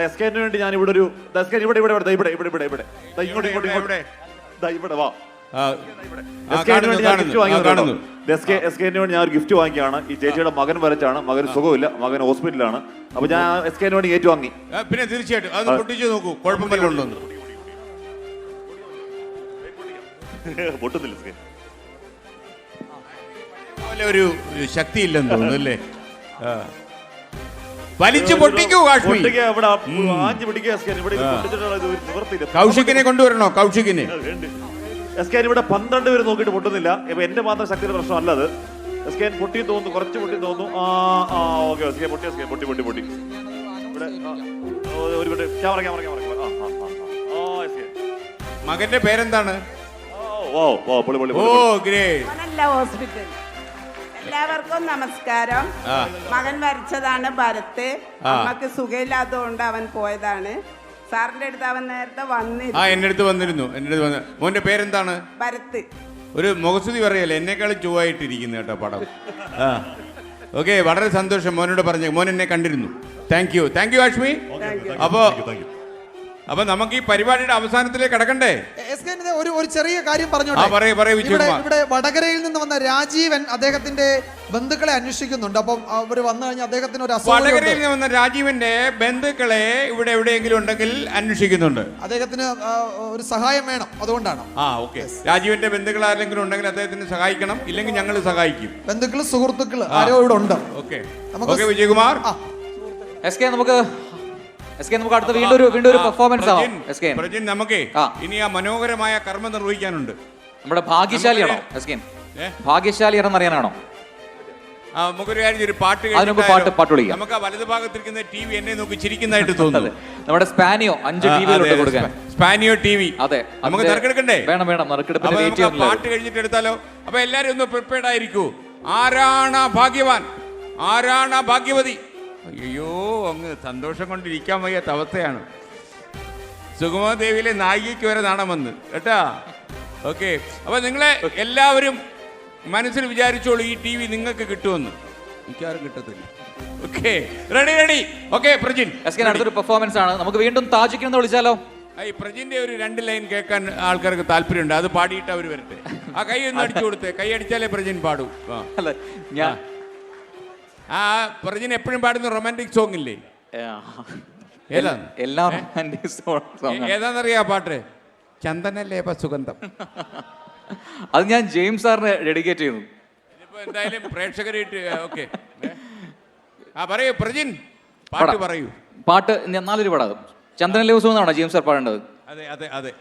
എസ്കേന് വേണ്ടി ഞാൻ ഇവിടെ ഒരു ഇവിടെ വാ. എസ്കേന് വേണ്ടി ഞാൻ ഒരു ഗിഫ്റ്റ് വാങ്ങിക്കുകയാണ്. ഈ ചേച്ചിയുടെ മകൻ വരച്ചാണ്. മകന് സുഖമില്ല, മകൻ ഹോസ്പിറ്റലാണ്. അപ്പൊ ഞാൻ എസ്കേന് വേണ്ടി ഏറ്റുവാങ്ങി. പിന്നെ തീർച്ചയായിട്ടും അത് പൊട്ടിച്ചു നോക്കൂ, കുഴപ്പമില്ല. പൊട്ടുന്നില്ല, ഒരു ശക്തി ഇല്ലെന്ന് തോന്നുന്നു അല്ലേ? വലിച്ചു പൊട്ടിക്കൂ കൗശിക്കിനെ കൊണ്ടുവരണോ? കൗശിക്കിനെ എസ്കേൻ ഇവിടെ 12 പേര് നോക്കിയിട്ട് പൊട്ടുന്നില്ല. ഇപ്പൊ എന്റെ മാത്രം ശക്തിയുടെ പ്രശ്നമല്ല അത്. എസ്കേൻ പൊട്ടി തോന്നുന്നു, കുറച്ച് പൊട്ടി തോന്നുന്നു. ഓക്കെ എസ്കേൻ പൊട്ടി ഇവിടെ ഒരു മകന്റെ പേരെന്താണ്? എല്ലാവർക്കും നമസ്കാരം. മകൻ വരച്ചതാണ് ഭരത്. അമ്മക്ക് സുഖമില്ലാത്തതുകൊണ്ട് അവൻ പോയതാണ്. സാറിന്റെ അടുത്ത് അവൻ നേരത്തെ വന്നിരുന്നു. എന്റെ അടുത്ത് വന്നിരുന്നു. മോന്റെ പേരെന്താണ്? ഭരത്. ഒരു മുഖസ്തുതി പറയല്ലേ, എന്നെക്കാളും ചൊവ്വായിട്ടിരിക്കുന്നു കേട്ടോ പടം. ഓക്കെ, വളരെ സന്തോഷം മോനോട് പറഞ്ഞു. മോൻ എന്നെ കണ്ടിരുന്നു. Thank you Ashmi. അപ്പൊ നമുക്ക് ഈ പരിപാടിയുടെ അവസാനത്തിലേക്ക് കടക്കണ്ടേ? ഒരു ചെറിയ കാര്യം പറഞ്ഞോട്ടെ. ഇവിടെ വടകരയിൽ നിന്ന് വന്ന രാജീവൻ അദ്ദേഹത്തിന്റെ ബന്ധുക്കളെ അന്വേഷിക്കുന്നുണ്ട്. അപ്പം അവർ വന്നു കഴിഞ്ഞാൽ അദ്ദേഹത്തിന് ഒരു വടകരയിൽ നിന്ന് വന്ന രാജീവന്റെ ബന്ധുക്കളെ ഇവിടെ എവിടെയെങ്കിലും ഉണ്ടെങ്കിൽ അന്വേഷിക്കുന്നുണ്ട്. അദ്ദേഹത്തിന് ഒരു സഹായം വേണം, അതുകൊണ്ടാണ്. ഓക്കെ, രാജീവന്റെ ബന്ധുക്കൾ ആരെങ്കിലും ഉണ്ടെങ്കിൽ അദ്ദേഹത്തിന് സഹായിക്കണം, ഇല്ലെങ്കിൽ ഞങ്ങൾ സഹായിക്കും. ബന്ധുക്കൾ, സുഹൃത്തുക്കൾ ആരോ ഇവിടെ ഉണ്ട്. ഓക്കെ, വിജയകുമാർ. നമുക്ക് അടുത്ത വീണ്ടും ഒരു പെർഫോമൻസ് ആവും. നമുക്ക് ഇനി ആ മനോഹരമായ കർമ്മം നിർവഹിക്കാനുണ്ട്. നമ്മുടെ ഭാഗ്യശാലിയാണോ എസ്കേൻ? ഭാഗ്യശാലിയാണെന്ന് അറിയാനാണോ? നമുക്കൊരു കാര്യം, ഒരു പാട്ട് നമുക്ക് ആ വലതു ഭാഗത്തിരിക്കുന്ന TV എന്നെ നോക്കി ചിരിക്കുന്നതായിട്ട് തോന്നുന്നത്. നമ്മുടെ സ്പാനിയോ 5 TV കൊടുക്കാൻ. സ്പാനിയോ TV. അതെ, നമുക്ക് നറുക്കെടുക്കണ്ടേ? വേണം. പാട്ട് കഴിഞ്ഞിട്ട് എടുത്താലോ? അപ്പൊ എല്ലാരും ഒന്ന് പ്രിപ്പയർഡ് ആയിരിക്കൂ. ആരാണ് ഭാഗ്യവാൻ, ആരാണ് ഭാഗ്യവതി? അയ്യോ, അങ്ങ് സന്തോഷം കൊണ്ടിരിക്കാൻ വയ്യാത്ത അവസ്ഥയാണ്. സുഗമദേവിയിലെ നായികയ്ക്ക് വരെ നാണം വന്ന് കേട്ടാ. ഓക്കെ, അപ്പൊ നിങ്ങളെ എല്ലാവരും മനസ്സിൽ വിചാരിച്ചോളൂ, ഈ TV നിങ്ങൾക്ക് കിട്ടുമെന്ന്. എനിക്കാരും കിട്ടത്തില്ല. Okay, ready. ഓക്കെ, പ്രജിൻ, അടുത്തൊരു പെർഫോമൻസ് ആണ്. നമുക്ക് വീണ്ടും താജിക്കെന്ന് വിളിച്ചാലോ? ഈ പ്രജിന്റെ ഒരു 2 ലൈൻ കേൾക്കാൻ ആൾക്കാർക്ക് താല്പര്യമുണ്ട്. അത് പാടിയിട്ട് അവർ വരട്ടെ. ആ കൈ ഒന്ന് അടിച്ചു കൊടുത്തേ. കൈ അടിച്ചാലേ പ്രജിൻ പാടൂ. പ്രജിൻ എപ്പോഴും പാടുന്ന റൊമാൻറ്റിക് സോങ് ഇല്ലേ? ഏതാന്നറിയാ പാട്ട്? ചന്ദനലേപ സുഗന്ധം. അത് ഞാൻ ജെയിംസ് സാറിന് ഡെഡിക്കേറ്റ് ചെയ്യുന്നു. എന്തായാലും പ്രേക്ഷകരായിട്ട്. ഓക്കെ, പറയൂ പ്രജിൻ, പാട്ട് പറയൂ. പാട്ട് നല്ലൊരു പാടാകും. ചന്ദനലേപ സുഗന്ധമാണോ ജെയിംസ് സാർ പാടേണ്ടത്? അതെ.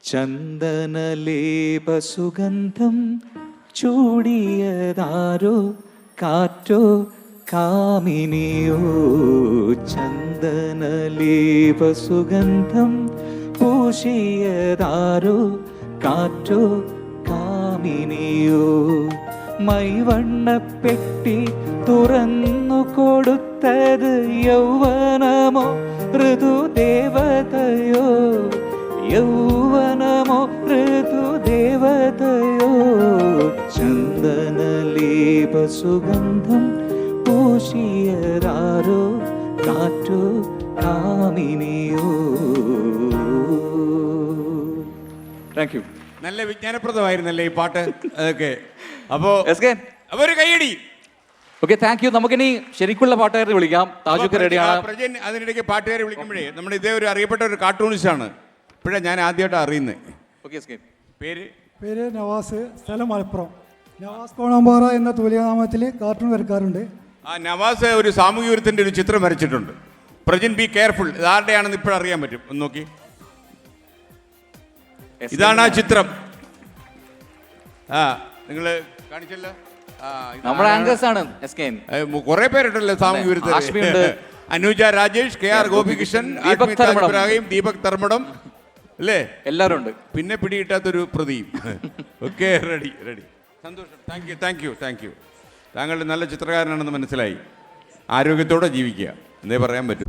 ചന്ദനലേപ സുഗന്ധം ചൂടിയതാരോ, കാറ്റോ കാമിനിയോ. ചന്ദനലേപ സുഗന്ധം പൂശിയതാരോ, കാറ്റോ കാമിനിയോ. മൈവണ്ണപ്പെട്ടി തുറന്നു കൊടുത്തത് യൗവനമോ ഋതുദേവതയോ? യൗവനമോ ഋതുദേവതയോ? ചന്ദനലേപ സുഗന്ധം പൂശിയതാരോ, കാറ്റോ കാമിനിയോ. Thank you. നല്ല വിജ്ഞാനപ്രദമായിരുന്നല്ലേ ഈ പാട്ട്? അതൊക്കെ അപ്പോ ഒരു കൈയടി. Okay, thank you. നമുക്കിനി ശരിക്കുള്ള പാട്ടുകാരെ വിളിക്കാം. താജുക്ക് റെഡിയാണ്. പ്രജൻ അതിനിടയ്ക്ക് പാട്ടുകാരെ വിളിക്കുമ്പോഴേ നമ്മുടെ ഇതേ ഒരു അറിയപ്പെട്ട ഒരു കാർട്ടൂണിസ്റ്റ് ആണ്. ഇപ്പോഴാണ് ഞാൻ ആദ്യമായിട്ട് അറിയുന്നത്. പേര് നവാസ്, സ്ഥലം മലപ്പുറം. നവാസ് കോണമ്പാറ എന്ന തൂലികാനാമത്തിൽ കാർട്ടൂൺ വരക്കാറുണ്ട്. നവാസ് ഒരു സാമൂഹ്യ വിരുദ്ധന്റെ ഒരു ചിത്രം വരച്ചിട്ടുണ്ട്. Prajin, be careful. ഇതാരുടെയാണെന്ന് ഇപ്പോഴും അറിയാൻ പറ്റും. ഒന്ന് നോക്കി, ഇതാണ് ആ ചിത്രം. നിങ്ങൾ കാണിച്ചല്ലോ. നമ്മുടെ ആങ്കേഴ്സ് ആണ് കുറെ പേരുണ്ടല്ലോ സാമൂഹ്യ വിരുദ്ധ. അനുജ രാജേഷ്, KR ഗോപികൃഷ്ണൻ, ദീപക് തർമ്മടം അല്ലേ? എല്ലാവരും ഉണ്ട്. പിന്നെ പിടികിട്ടാത്തൊരു പ്രതിയും. Okay, ready. സന്തോഷം. Thank you. താങ്കളുടെ നല്ല ചിത്രകാരനാണെന്ന് മനസ്സിലായി. ആരോഗ്യത്തോടെ ജീവിക്കുക എന്നേ പറയാൻ പറ്റും.